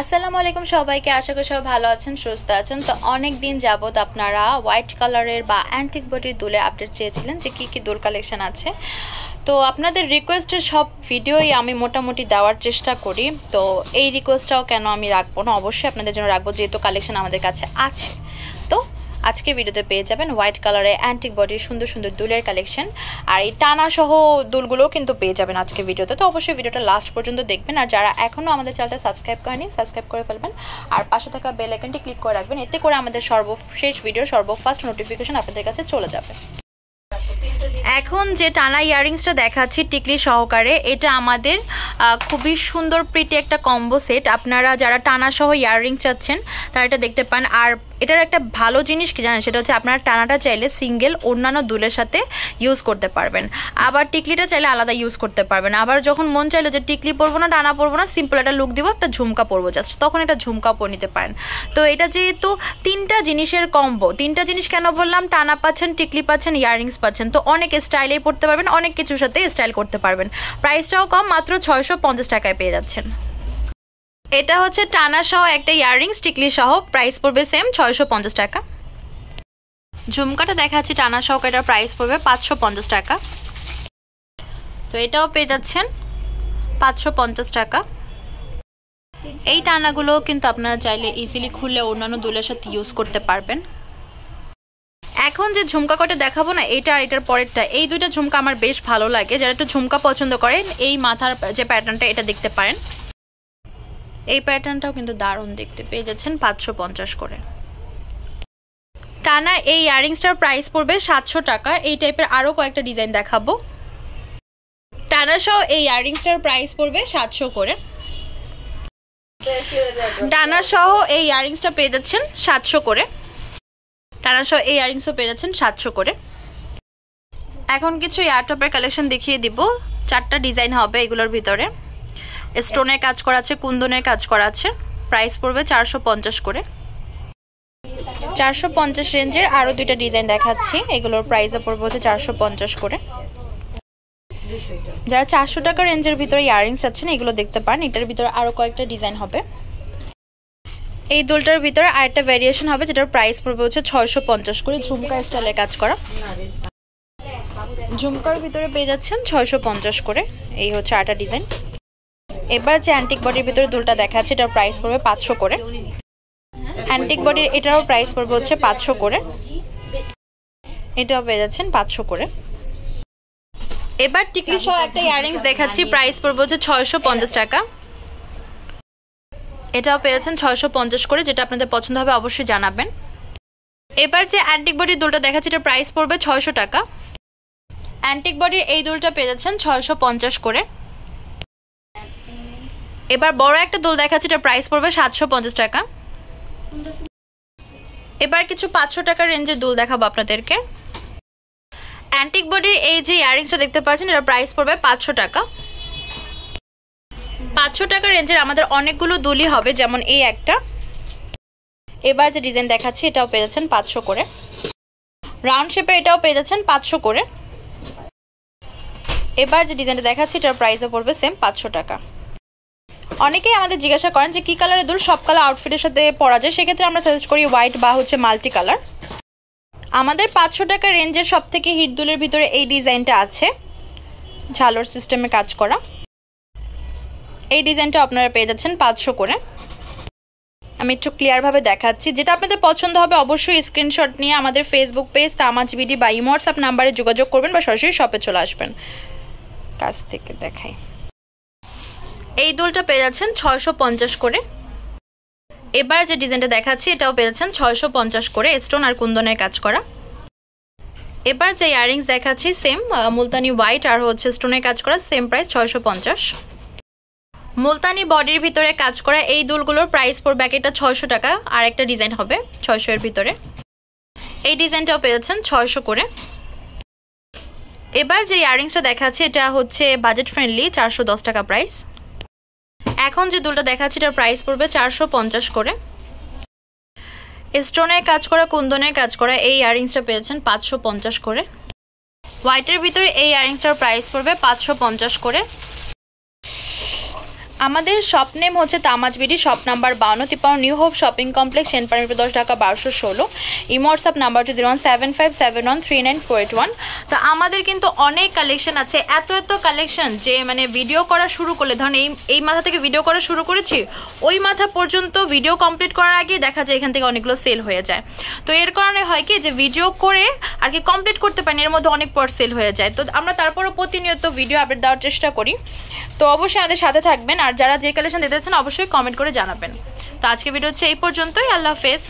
আসসালামু আলাইকুম সবাইকে, আশা করি সবাই ভালো আছেন, সুস্থ আছেন। তো অনেক দিন যাবত আপনারা হোয়াইট কালারের বা অ্যান্টিক বডির দুলের আপডেট চেয়েছিলেন যে কি কি দুল কালেকশন আছে। তো আপনাদের রিকোয়েস্টের সব ভিডিওই আমি মোটামুটি দেওয়ার চেষ্টা করি। তো এই রিকোয়েস্টটাও কেন আমি রাখবো না, অবশ্যই আপনাদের জন্য রাখবো, যেহেতু কালেকশন আমাদের কাছে আছে। তো আজকে ভিডিওতে পেয়ে যাবেন হোয়াইট কালারে অ্যান্টিক বডির সুন্দর সুন্দর দুলের কালেকশন, আর এই টানা সহ দুলগুলোও কিন্তু পেয়ে যাবেন আজকে ভিডিওতে। তো অবশ্যই ভিডিওটা লাস্ট পর্যন্ত দেখবেন, আর যারা এখনও আমাদের চ্যানেলটা সাবস্ক্রাইব করেনি সাবস্ক্রাইব করে ফেলবেন, আর পাশে থাকা বেল আইকনটি ক্লিক করে রাখবেন, এতে করে আমাদের সর্বশেষ ভিডিও সর্বফার্স্ট নোটিফিকেশন আপনাদের কাছে চলে যাবে। এখন যে টানা ইয়াররিংসটা দেখাচ্ছি টিকলি সহকারে, এটা আমাদের খুবই সুন্দর প্রিটি একটা কম্বো সেট। আপনারা যারা টানা সহ ইয়াররিং চাচ্ছেন তারা এটা দেখতে পান। আর এটার একটা ভালো জিনিস কি জানেন, সেটা হচ্ছে আপনারা টানাটা চাইলে সিঙ্গেল অন্যান্য দুলের সাথে ইউজ করতে পারবেন, আবার টিকলিটা চাইলে আলাদা ইউজ করতে পারবেন। আবার যখন মন চাইলো যে টিকলি পরবো না, টানা পরবো না, সিম্পল একটা লুক দিব, একটা ঝুমকা পরবো জাস্ট, তখন এটা ঝুমকা পরে নিতে পারেন। তো এটা যেহেতু তিনটা জিনিসের কম্বো, তিনটা জিনিস কেন বললাম, টানা পাচ্ছেন, টিকলি পাচ্ছেন, ইয়াররিংস পাচ্ছেন, তো অনেক স্টাইলেই পরতে পারবেন, অনেক কিছুর সাথে স্টাইল করতে পারবেন। প্রাইসটাও কম, মাত্র 650 টাকায় পেয়ে যাচ্ছেন। এটা হচ্ছে টানা সহ একটা ইয়াররিংস, টিকলি সহ, প্রাইস পড়বে সেম 650 টাকা। ঝুমকাটা দেখাচ্ছি টানা সহ, এটার প্রাইস পড়বে 550 টাকা। তো এটাও পেয়ে যাচ্ছেন 550 টাকা। এই টানাগুলো কিন্তু আপনারা চাইলে ইজিলি খুলে অন্যান্য দুলের সাথে ইউজ করতে পারবেন। এখন যে ঝুমকা কটা দেখাবো না, এটা আর এটার পরেরটা, এই দুইটা ঝুমকা আমার বেশ ভালো লাগে। যারা একটু ঝুমকা পছন্দ করেন, এই মাথার যে প্যাটার্নটা এটা দেখতে পারেন, এই প্যাটার্নটাও কিন্তু দারুণ দেখতে, পেয়ে যাচ্ছেন 550 করে। টানা এই ইয়াররিংসটার প্রাইস পড়বে 700 টাকা। এই টাইপের আরো কয়েকটা ডিজাইন দেখাবো। টানা সহ এই ইয়াররিংসটার প্রাইস পড়বে 700 করে। টানা সহ এই ইয়াররিংসটা পেয়ে যাচ্ছেন 700 করে। টানা সহ এই ইয়াররিংসও পেয়ে যাচ্ছেন 700 করে। এখন কিছু ইয়ারটপের কালেকশন দেখিয়ে দিব। 4টা ডিজাইন হবে এগুলোর ভিতরে। স্টোনের কাজ করা আছে, কুন্দনের কাজ করা আছে। প্রাইস পড়বে 450 করে। 450 রেঞ্জের আরো দুইটা ডিজাইন দেখাচ্ছি, এগুলোর প্রাইসও পড়বে হচ্ছে 450 করে। যারা 400 টাকা রেঞ্জের ভিতরে ইয়াররিংস চাচ্ছেন এগুলো দেখতে পারেন। এটার ভিতরে আরো কয়েকটা ডিজাইন হবে। এই দুলটার ভিতরে আরেকটা ভ্যারিয়েশন হবে, যেটার প্রাইস পড়বে হচ্ছে 650 করে, ঝুমকা স্টাইলের কাজ করা। ঝুমকার ভিতরে পেয়ে যাচ্ছেন 650 করে। এই হচ্ছে আরেকটা ডিজাইন। এবার যে অ্যান্টিক বডির ভিতরে দুলটা দেখাচ্ছে, এটার প্রাইস পড়বে 500 করে। অ্যান্টিক বডির এটারও প্রাইস পড়বে হচ্ছে 500 করে। এটাও পেয়ে যাচ্ছেন 500 করে। এবার টিকলি সহ একটা ইয়াররিংস দেখাচ্ছি, প্রাইস পড়বে হচ্ছে 650 টাকা। এটাও পেয়ে যাচ্ছেন 650 করে। যেটা আপনাদের পছন্দ হবে অবশ্যই জানাবেন। এবার যে অ্যান্টিক বডির দুলটা দেখাচ্ছি, এটার প্রাইস পড়বে 600 টাকা। অ্যান্টিক বডির এই দুলটা পেয়ে যাচ্ছেন 650 করে। এবার বড় একটা দুল দেখাচ্ছি, এটার প্রাইস পড়বে 750 টাকা। এবার কিছু 500 টাকার রেঞ্জের দুল দেখাবো আপনাদেরকে। অ্যান্টিক বডির এই যে ইয়াররিংসটা দেখতে পাচ্ছেন, এটার প্রাইস পড়বে 500 টাকা। 500 টাকা রেঞ্জের আমাদের অনেকগুলো দুলই হবে, যেমন এই একটা। এবার যে ডিজাইন দেখাচ্ছি এটাও পেয়ে যাচ্ছেন 500 করে। রাউন্ড শেপের এটাও পেয়ে যাচ্ছেন 500 করে। এবার যে ডিজাইনটা দেখাচ্ছি এটার প্রাইসও পড়বে সেম 500 টাকা। অনেকেই আমাদের জিজ্ঞাসা করেন যে কি কালারের দুল সব কালার আউটফিটের সাথে পরা যায়, সেক্ষেত্রে আমরা সাজেস্ট করি হোয়াইট বা হচ্ছে মাল্টি কালার। আমাদের 500 টাকা রেঞ্জের সব থেকে হিট দুলের ভিতরে এই ডিজাইনটা আছে, ঝালর সিস্টেমে কাজ করা। এই ডিজাইনটা আপনারা পেয়ে যাচ্ছেন 500 করে। আমি একটু ক্লিয়ারভাবে দেখাচ্ছি, যেটা আপনাদের পছন্দ হবে অবশ্যই স্ক্রিনশট নিয়ে আমাদের ফেসবুক পেজ তামাজ বিডি বা ইমো হোয়াটসঅ্যাপ নাম্বারে যোগাযোগ করবেন, বা সরাসরি শপে চলে আসবেন। কাছ থেকে দেখাই, এই দুলটা পেয়ে যাচ্ছেন 650 করে। এবার যে ডিজাইনটা দেখাচ্ছি এটাও পেয়ে যাচ্ছেন 650 করে, স্টোন আর কুন্দনের কাজ করা। এবার যে ইয়াররিংস দেখাচ্ছি সেম মুলতানি হোয়াইট আর হচ্ছে স্টোনের কাজ করা, সেম প্রাইস 650। মুলতানি বডির ভিতরে কাজ করা এই দুলগুলোর প্রাইস পড়বে একটা 600 টাকা। আর একটা ডিজাইন হবে 600 এর ভিতরে, এই ডিজাইনটাও পেয়ে যাচ্ছেন 600 করে। এবার যে ইয়াররিংসটা দেখাচ্ছি এটা হচ্ছে বাজেট ফ্রেন্ডলি, 410 টাকা প্রাইস। এখন যে দুলটা দেখাচ্ছি এটার প্রাইস পড়বে 450 করে। স্টোনের কাজ করা, কুন্দনের কাজ করা এই ইয়াররিংসটা পেয়েছেন 550 করে। হোয়াইটের ভিতরে এই ইয়াররিংসটার প্রাইস পড়বে 550 করে। আমাদের শপ নেম হচ্ছে তামাজ BD, shop number 52 new hope shopping complex, Senpara 10 Dhaka 1216। Imo WhatsApp number হচ্ছে 01757139481। তো আমাদের কিন্তু অনেক কালেকশন আছে, এত কালেকশন যে মানে ভিডিও করা শুরু করলে ধরুন এই মাথা থেকে ভিডিও করা শুরু করেছি, ওই মাথা পর্যন্ত ভিডিও কমপ্লিট করার আগে দেখা যায় এখান থেকে অনেকগুলো সেল হয়ে যায়। তো এর কারণে হয় কি যে ভিডিও করে আর কি কমপ্লিট করতে পারি, এর মধ্যে অনেক পর সেল হয়ে যায়। তো আমরা তারপরও প্রতিনিয়ত ভিডিও আপডেট দেওয়ার চেষ্টা করি। তো অবশ্যই আমাদের সাথে থাকবেন, আর যারা যে কালেকশন দিতে চান অবশ্যই কমেন্ট করে জানাবেন। তো আজকে ভিডিও হচ্ছে এই পর্যন্তই, আল্লাহ হাফেজ।